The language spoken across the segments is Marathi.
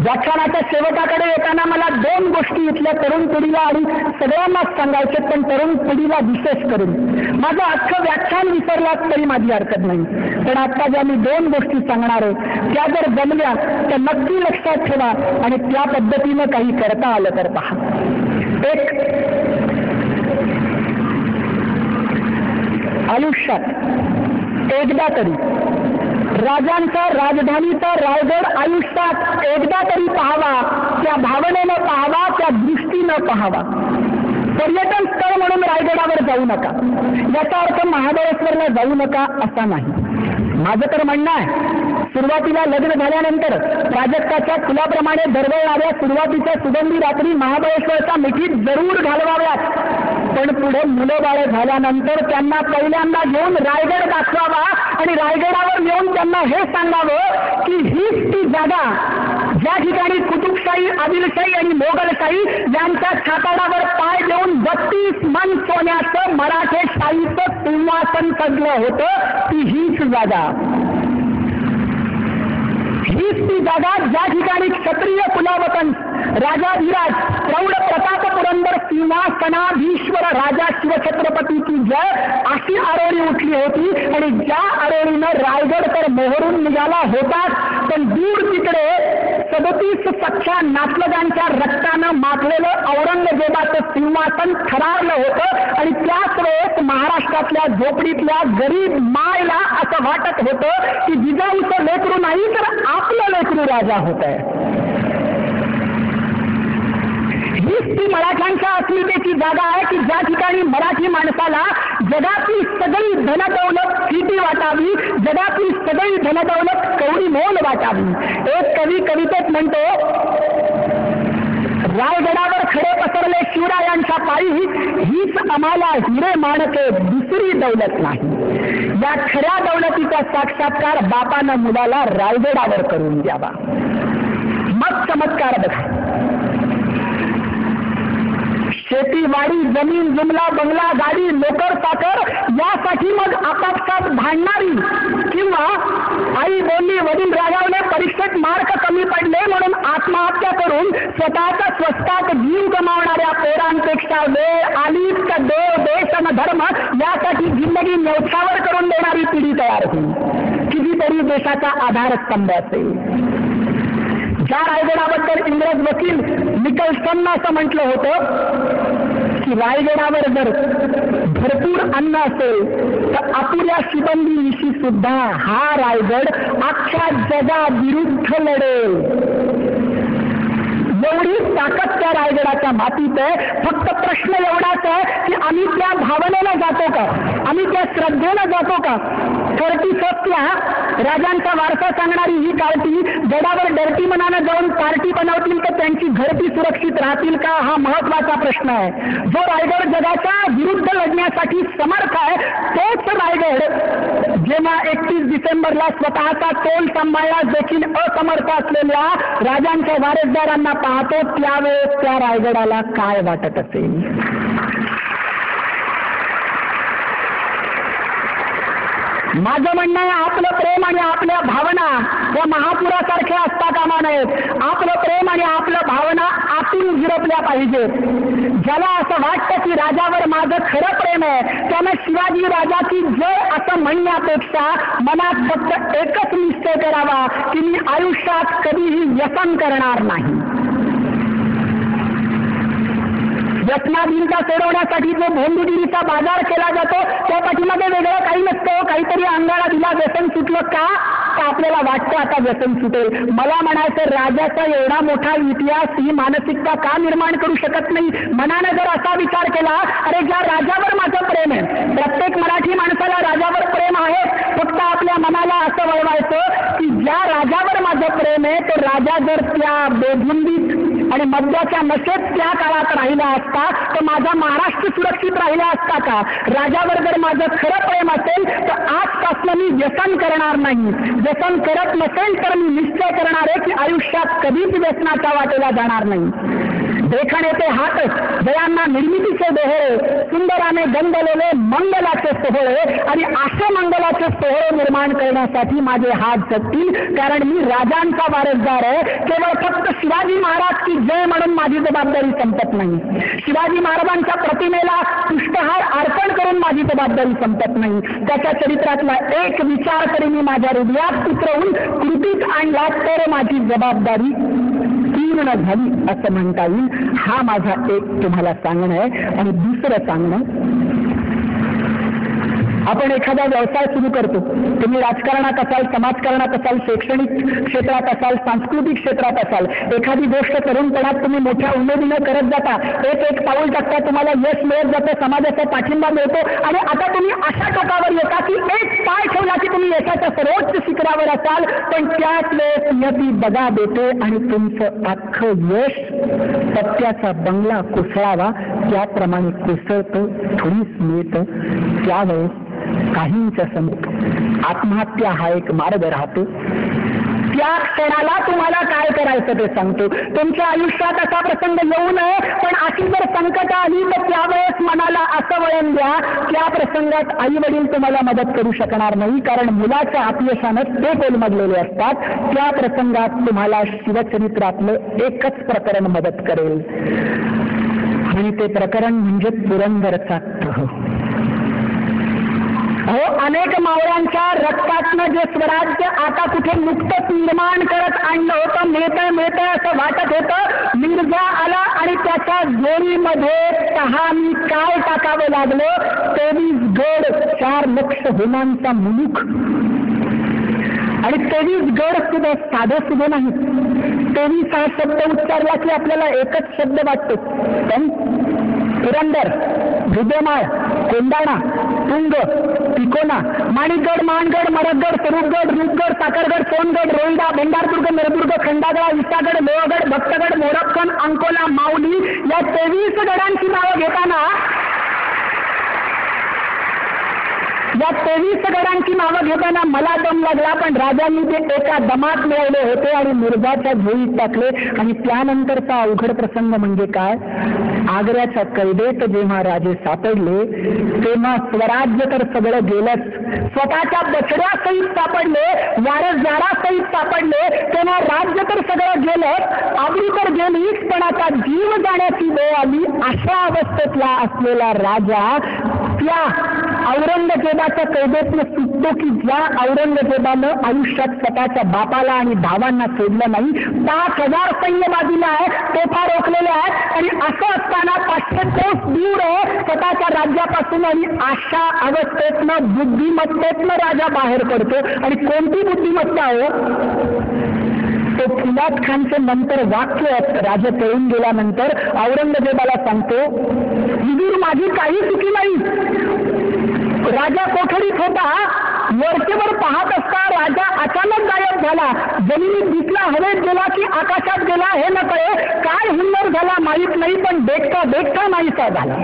व्याख्यानाच्या शेवटाकडे येताना मला 2 गोष्टी इथल्या तरुण पिढीला आणि सगळ्यांनाच सांगायचे, पण तरुण पिढीला विशेष करून. माझं अख्खं व्याख्यान विसरलाच तरी माझी हरकत नाही, पण आता ज्या मी 2 गोष्टी सांगणार आहे त्या जर जमल्या तर नक्की लक्षात ठेवा आणि त्या पद्धतीनं काही करता आलं तर पहा. एक, आयुष्यात एकदा तरी राजांचा, राजधानीचा रायगड आयुष्यात एकदा तरी पाहावा, त्या भावनेनं पाहावा, त्या दृष्टीनं पाहावा. पर्यटन स्थळ म्हणून रायगडावर जाऊ नका, याचा अर्थ महाबळेश्वरला जाऊ नका असा नाही. माझं तर म्हणणं आहे, सुरुवातीला लग्न झाल्यानंतर प्राजक्ताच्या फुलाप्रमाणे दरवळणाऱ्या सुरुवातीच्या सुगंधी रात्री महाबळेश्वरच्या मिठीत जरूर घालवाव्यात, पण पुढे मुलं बाळ झाल्यानंतर त्यांना पहिल्यांदा घेऊन रायगड दाखवावा आणि रायगडावर येऊन त्यांना हे सांगावं की हीच ती जागा ज्या ठिकाणी कुतुबशाही, आदिलशाही आणि मोगलशाही यांच्या छाताडावर पाय देऊन 32 मन सोन्याचं मराठेशाहीचं सिंहासन सजलं होतं. ती हीच जागा, हीच ती जागा ज्या ठिकाणी क्षत्रिय कुलावतंस, राजाधिराज, प्रौढ प्रताप पुरंदर सिंहासनाधीश्वर राजा शिवछत्रपतीची जय अशी आरोळी उठली होती. आणि ज्या आरोळीनं रायगड तर मोहरून निघाला होताच, पण दूर तिकडे 37 सख्या नातलगांच्या रक्तानं माखलेलं औरंगजेबाचं सिंहासन थरारलं होतं. आणि त्याच वेळेस महाराष्ट्रातल्या झोपडीतल्या गरीब मायला असं वाटत होतं की जिजाऊचं लेकरू नाही तर आपलं लेकरू राजा होत आहे. हीच ती मराठ्यांच्या अस्मितेची जागा आहे की ज्या ठिकाणी मराठी माणसाला जगातली सगळी धनदौलत फिटी वाटावी, जगातली सगळी धनदौलत कवडी मोल वाटावी. एक कवी कवितेत म्हणतो, रायगडावर खडे पसरले शिवरायांच्या पायी, हीच आम्हाला हिरे माणके दुसरी दौलत नाही. या खऱ्या दौलतीचा साक्षात्कार बापानं मुलाला रायगडावर करून द्यावा. मग चमत्कार बघा. शेती, वाडी, जमीन, जुमला, बंगला, गाडी, नोकर, चाकर यासाठी मग आपापसात भांडणारी, किंवा आई बोलली, वडील रागावले, परीक्षेत मार्क कमी पडले म्हणून आत्महत्या करून स्वतःचा स्वस्तात जीव गमावणाऱ्या पोरांपेक्षा वेळ आलीच का देव, देश आणि धर्म यासाठी जिंदगी न्यौछावर करून देणारी पिढी तयार होईल. कितीतरी देशाचा आधारस्तंभ असेल. ज्या रायगडाबद्दल इंग्रज वकील निकलसन असं म्हटलं होतं की रायगडावर जर भरपूर अन्न असेल तर अपुऱ्या शिबंदीविषयी सुद्धा हा रायगड अख्ख्या जगाविरुद्ध लढेल. एवढी ताकद त्या रायगडाच्या मातीत आहे. फक्त प्रश्न एवढाच आहे की आम्ही त्या भावनेला जातो का, आम्ही त्या श्रद्धेला जातो का. 31ला राजांचा वारसा सांगणारी ही कार्टी गडावर डर्टी मनानं जाऊन पार्टी बनवतील तर त्यांची घरटी सुरक्षित राहतील का, हा महत्वाचा प्रश्न आहे. जो रायगड जगाच्या विरुद्ध लढण्यासाठी समर्थ आहे तोच रायगड जेव्हा 31 डिसेंबरला स्वतःचा तोल सांभाळण्यास देखील असमर्थ असलेल्या राजांच्या वारसदारांना पाहतो, त्यावेळेस त्या रायगडाला काय वाटत असेल. माझं म्हणणं आहे, आपलं प्रेम आणि आपल्या भावना या महापुरासारख्या असता कामा नयेत. आपलं प्रेम आणि आपलं भावना आतून झिरपल्या पाहिजेत. ज्याला असं वाटतं की राजावर माझं खरं प्रेम आहे त्यानं शिवाजी राजाची जय असं म्हणण्यापेक्षा मनात फक्त एकच निश्चय करावा की मी आयुष्यात कधीही व्यसन करणार नाही. व्यसनाधीनता सोडवण्यासाठी जो भोंदूगिरीचा बाजार केला जातो त्या पाठीमध्ये वेगळं काही नसतं. काहीतरी अंगाला दिला, व्यसन सुटलं का, तर आपल्याला वाटतं आता व्यसन सुटेल. मला म्हणायचं, राजाचा एवढा मोठा इतिहास ही मानसिकता का निर्माण करू शकत नाही. मनानं जर असा विचार केला, अरे ज्या राजावर माझं प्रेम आहे, प्रत्येक मराठी माणसाला राजावर प्रेम आहे, फक्त आपल्या मनाला असं वळवायचं की ज्या राजावर माझं प्रेम आहे तो राजा जर त्या बेधुंदीत आणि मद्याच्या नशेत त्या काळात राहिला असता तर माझा महाराष्ट्र सुरक्षित राहिला असता का. राजावर जर माझं खरं प्रेम असेल तर आजपासून मी व्यसन करणार नाही. व्यसन करत नसेल तर मी निश्चय करणार आहे की आयुष्यात कधीच व्यसनाच्या वाटेला जाणार नाही. देखणे ते हात जयांना निर्मितीचे डोळे सुंदराने गंगलेले मंगलाचे सोहळे आणि असे मंगलाचे सोहळे निर्माण करण्यासाठी माझे हात झटतील, कारण मी राजांचा वारसदार आहे. केवळ फक्त शिवाजी महाराज की जय म्हणून माझी जबाबदारी संपत नाही. शिवाजी महाराजांच्या प्रतिमेला पुष्पहार अर्पण करून माझी जबाबदारी संपत नाही. त्याच्या चरित्रातला एक विचार तरी मी माझ्या हृदयात उतरवून कृतीत आणला तर माझी जबाबदारी पूर्ण झाली असं म्हणता येईल. हा माझा एक तुम्हाला सांगणं आहे. आणि दुसरं सांगणं, आपण एखादा व्यवसाय सुरू करतो. तुम्ही राजकारणात असाल, समाजकारणात असाल, शैक्षणिक क्षेत्रात असाल, सांस्कृतिक क्षेत्रात असाल, एखादी गोष्ट तरुणपणात तुम्ही मोठ्या उमेदीनं करत जाता, एक पाऊल टाकता, तुम्हाला यश मिळत जातं, समाजाचा पाठिंबा मिळतो आणि आता तुम्ही अशा टोकावर येता की एक पाय ठेवला की तुम्ही यशाच्या सर्वोच्च शिखरावर असाल, पण त्याच वेळेस नियती दगा देते आणि तुमचं अख्खं यश सत्याचा बंगला कोसळावा त्याप्रमाणे कोसळतं, थोडीच मिळतं. त्यावेळेस काहींच्या समोर आत्महत्या हा एक मार्ग राहतो. त्या क्षणाला तुम्हाला काय करायचं ते सांगतो. तुमच्या आयुष्यात असा प्रसंग येऊ नये, पण अशी जर संकट आली तर त्यावेळेस मनाला असं वळण द्या, त्या प्रसंगात आई वडील तुम्हाला मदत करू शकणार नाही, कारण मुलाच्या अपयशानं ते कोलमडलेले असतात. त्या प्रसंगात तुम्हाला शिवचरित्रातलं एकच प्रकरण मदत करेल आणि ते प्रकरण म्हणजे पुरंदरचा तह. हो, अनेक मावळ्यांच्या रक्तातनं जे स्वराज्य आता कुठे नुकतंच निर्माण करत आणलं होतं, मिळतंय असं वाटत होतं. मिर्झा आला आणि त्याच्या जोडीमध्ये तहानी काय टाकावं लागलं, 23 गड, 4 लक्ष होमांचा मुलूक. आणि 23 गड सुद्धा साधं सुद्धा नाही. 23 हा शब्द उच्चारला की आपल्याला एकच शब्द वाटतो, पण पुरंदर, विद्यमाळ, कोंडाणा, तुंग, तिकोना, माणिकगड, मानगड, मरदगड, स्वरूपगड, रूपगड, साखरगड, सोनगड, रोहिडा, भेंडारदुर्ग, नरदुर्ग, खंडागळा, विसागड, लोहगड, भक्तगड, मोरक्कन, अंकोला, माऊली या 23 गडांची नावं घेताना मला दम लागला, पण राजांनी ते एका दमात मिळवले होते आणि मिर्झाच्या झोळीत टाकले. आणि त्यानंतरचा अवघड प्रसंग म्हणजे काय, आग्र्याच्या कैदेत जेव्हा राजे सापडले तेव्हा स्वराज्य तर सगळं गेलंच, स्वतःच्या बछड्यासहित सापडले, वारसदारासहित सापडले, तेव्हा राज्य तर सगळं गेलं, आबरू तर गेलीच, पण आता जीव जाण्याची वेळ आली. अशा अवस्थेतला असलेला राजा त्या औरंगजेबाच्या कैदेतनं सुटतो की ज्या औरंगजेबानं आयुष्यात स्वतःच्या बापाला आणि भावांना सोडलं नाही. 5,000 सैन्य बाजूला आहे, तोफा रोखलेल्या आहेत आणि असं असताना 500 कोस दूर आहे स्वतःच्या राज्यापासून. आणि अशा अवस्थेतनं बुद्धिमत्तेतनं राजा बाहेर पडतो. आणि कोणती बुद्धिमत्ता हो, तो फुलाद खानचे नंतर वाक्य राजा पळून गेल्यानंतर औरंगजेबाला सांगतो, हुजूर माझी काही चुकी नाही. राजा कोठडीत होता, वरचेवर पाहत असता राजा अचानक गायब झाला, जमिनीत दिसला, हवेत गेला की आकाशात गेला हे न कळे, काय हुल्लर झाला माहीत नाही, पण देखता नाहीसा झाला.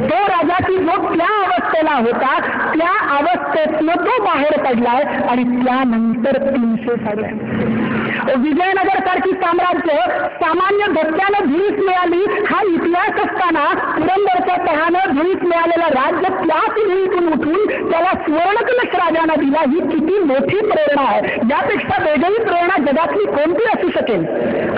तो राजा की जो त्या अवस्थेला होता त्या अवस्थेतनं तो बाहेर पडलाय. आणि त्यानंतर 300 साड्या, विजयनगर सारखी साम्राज्य सामान्य धक्क्यानं धुळीस मिळाली हा इतिहास असताना पुरंदरच्या तहानं धुळीस मिळालेला राज्य त्याच धुळीतून उठून त्याला सुवर्णकलश राजानं दिला. ही किती मोठी प्रेरणा आहे. यापेक्षा वेगळी प्रेरणा जगातली कोणती असू शकेल.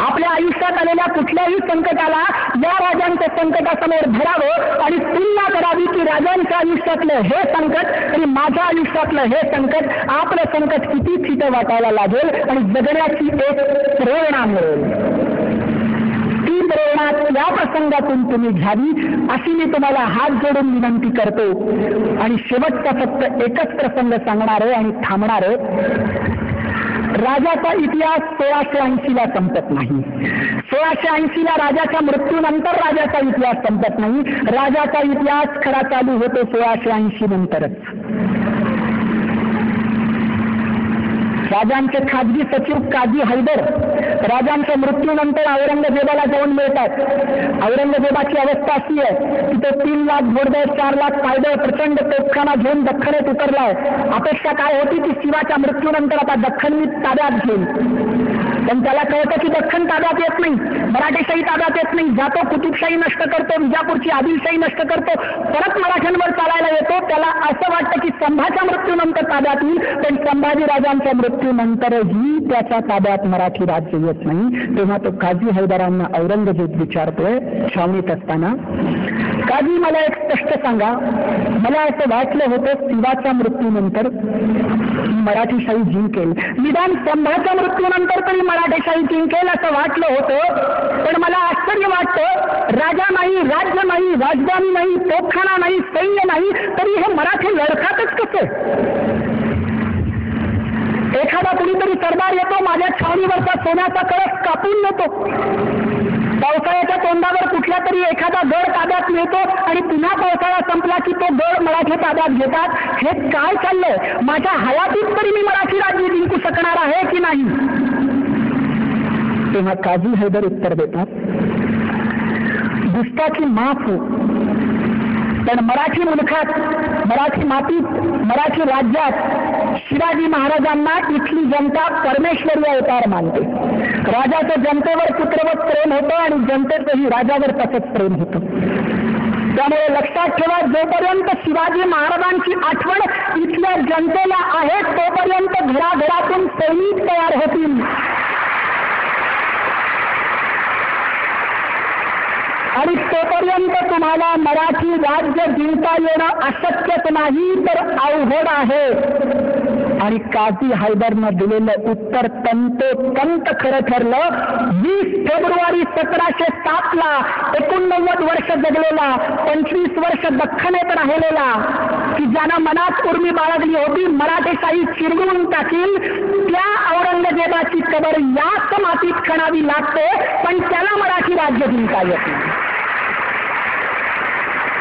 आपल्या आयुष्यात आलेल्या कुठल्याही संकटाला या राजांच्या संकटासमोर धरावं आणि तुलना करावी की राजांच्या आयुष्यातलं हे संकट आणि माझ्या आयुष्यातलं हे संकट, आपलं संकट किती फिटं वाटायला लागेल आणि जगण्याची एक प्रेरणा मिळेल. ती प्रेरणा या प्रसंगातून तुम्ही घ्यावी अशी मी तुम्हाला हात जोडून विनंती करतो. आणि शेवटचा फक्त एकच प्रसंग सांगणार आहे आणि थांबणार आहे. राजाचा इतिहास 1680ला संपत नाही. 1680ला राजाच्या मृत्यूनंतर राजाचा इतिहास संपत नाही. राजाचा इतिहास खरा चालू होतो 1680 नंतरच. राजांचे खाजगी सचिव काझी हैदर राजांच्या मृत्यूनंतर औरंगजेबाला जाऊन मिळतात. औरंगजेबाची अवस्था अशी आहे की तो 3 लाख घोडदळ, 4 लाख पायदळ, प्रचंड तोफखाना घेऊन दख्खनेत उतरलाय. अपेक्षा काय होती की शिवाच्या मृत्यूनंतर आता दख्खन मी ताब्यात घेईल. पण त्याला कळतं की दख्खन ताब्यात येत नाही, मराठेशाही ताब्यात येत नाही, जातो कुतुबशाही नष्ट करतो, विजापूरची आदिलशाही नष्ट करतो, परत मराठ्यांवर चालायला येतो. त्याला असं वाटतं की संभाच्या मृत्यूनंतर ताब्यात येईल, पण संभाजीराजांच्या मृत्यूनंतरही त्याच्या ताब्यात मराठी राज्य येत नाही. तेव्हा तो काझी हैदरांना औरंगजेब विचारतोय छावणीत असताना, काझी मला एक स्पष्ट सांगा, मला असं वाटलं होतं शिवाच्या मृत्यूनंतर मराठीशाही जिंकेल, निदान संभाच्या मृत्यूनंतर तरी मराठेशाही जिंकेल असं वाटलं होतं, पण मला आश्चर्य वाटतं राजा नाही, राज्य नाही, राजधानी नाही, तोफखाना नाही, सैन्य नाही, तरी हे मराठी लढतातच कसे? एखादा कुणीतरी सरदार येतो, माझ्या छावणीवरचा सोन्याचा कळस कापून नेतो, पावसाळ्याच्या तोंडावर कुठल्या तरी एखादा गड ताब्यात मिळतो आणि पुन्हा पावसाळा संपला की तो गड मराठी ताब्यात घेतात. हे काय चाललंय? माझ्या हयातीत तरी मी मराठी राज्य जिंकू शकणार आहे की नाही? तेव्हा काझी हैदर उत्तर देतात, गुस्ताखी माफ हो, पण मराठी मुलखात, मराठी मातीत, मराठी राज्यात शिवाजी महाराजांना इथली जनता परमेश्वरी अवतार मानते. राजाचं जनतेवर पुत्रवत प्रेम होतं आणि जनतेचंही राजावर तसंच प्रेम होतं. त्यामुळे लक्षात ठेवा, जोपर्यंत शिवाजी महाराजांची आठवण इथल्या जनतेला आहे तोपर्यंत घराघरातून सैनिक तयार होतील आणि तोपर्यंत तुम्हाला मराठी राज्य जिंकता येणं अशक्यच नाही तर अवघड आहे. आणि काझी हैदरनं दिलेलं उत्तर तंतोतंत खरं ठरलं. 20 फेब्रुवारी 1707 89 वर्ष जगलेला, 25 वर्ष दख्खनेत राहिलेला, की ज्यानं मनात उर्मी बाळगली होती मराठेशाही चिरवून टाकील, त्या औरंगजेबाची कबर याच मातीत खणावी लागते, पण त्याला मराठी राज्य जिंकता येत नाही.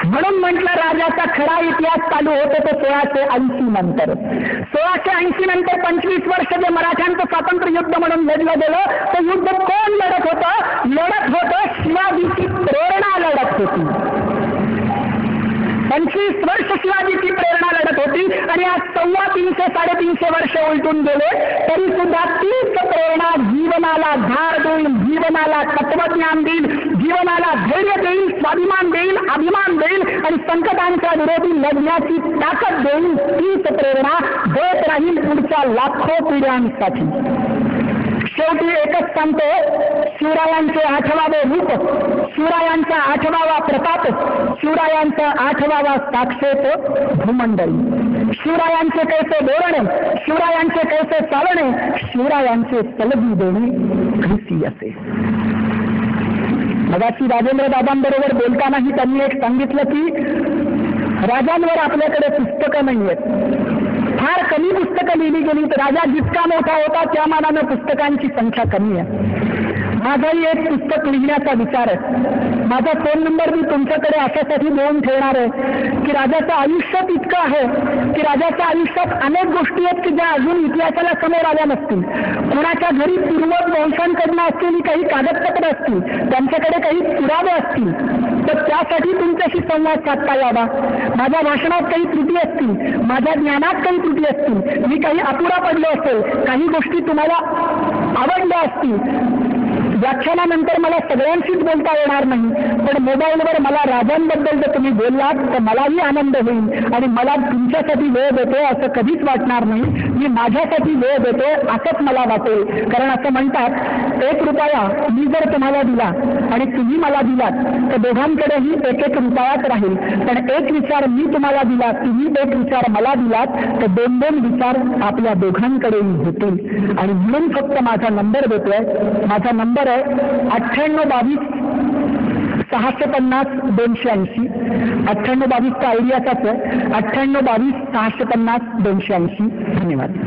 म्हणून म्हटलं राजाचा खरा इतिहास चालू होतो तो 1680 नंतर. 1680 नंतर 25 वर्ष जे मराठ्यांचं स्वातंत्र्य युद्ध म्हणून लढलं गेलं, ते युद्ध कोण लढत होतं? लढत होतं शिवाजीची प्रेरणा लढत होती. 25 वर्ष शिवाजीची प्रेरणा लढत होती आणि आज 350-350 वर्ष उलटून गेले, तरी सुद्धा तीच प्रेरणा जीवनाला धार देईल, जीवनाला तत्वज्ञान देईल, जीवनाला धैर्य देईल, स्वाभिमान देईल, अभिमान देईल आणि संकटांच्या विरोधी लढण्याची ताकद देईल. तीच प्रेरणा देत राहील पुढच्या लाखो पिढ्यांसाठी. शेवटी एकच सांगतो, शिवरायांचे 8वावे रूप, शिवरायांचा 8वावा प्रताप, शिवरायांचा 8वावा साक्षेत भूमंडळी, शिवरायांचे कैसे बोलणे, शिवरायांचे कैसे चालणे, शिवरायांचे सलगी देणे कैसी असे. मगाशी राजेंद्र दादांबरोबर बोलतानाही त्यांनी एक सांगितलं की राजांवर आपल्याकडे पुस्तकं नाही आहेत, फार कमी पुस्तकं लिहिली गेली. तर राजा जितका मोठा होता त्या मानानं पुस्तकांची संख्या कमी आहे. माझाही एक पुस्तक लिहिण्याचा विचार आहे. माझा फोन नंबर मी तुमच्याकडे अशासाठी देऊन ठेवणार आहे की राजाचं आयुष्यात इतकं आहे की राजाच्या आयुष्यात अनेक गोष्टी आहेत की ज्या अजून इतिहासाला समोर आल्या नसतील. कुणाच्या घरी पूर्वज वंशांकडनं असलेली काही कागदपत्र असतील, त्यांच्याकडे काही पुरावे असतील, तर त्यासाठी तुमच्याशी संवाद साधता यावा. माझ्या भाषणात काही त्रुटी असतील, माझ्या ज्ञानात काही त्रुटी असतील, मी काही अपुरा पडलो असेल, काही गोष्टी तुम्हाला आवडल्या असतील. व्याख्यानानंतर मला सगळ्यांशीच बोलता येणार नाही, पण मोबाईलवर मला राजांबद्दल जर तुम्ही बोललात तर मलाही आनंद होईल आणि मला तुमच्यासाठी वेळ देतोय असं कधीच वाटणार नाही. मी माझ्यासाठी वेळ देतोय असंच मला वाटेल. कारण असं म्हणतात, 1 रुपया मी जर तुम्हाला दिला आणि तुम्ही मला दिलात तर दोघांकडेही 1-1 रुपयाच राहील. पण एक विचार मी तुम्हाला दिला, तुम्ही 1 विचार मला दिलात तर 2-2 विचार आपल्या दोघांकडेही होतील. आणि म्हणून फक्त माझा नंबर देतोय. माझा नंबर आहे 9822 650 280. 9822 चा आयडियाचाच आहे. 9822 650 280. धन्यवाद.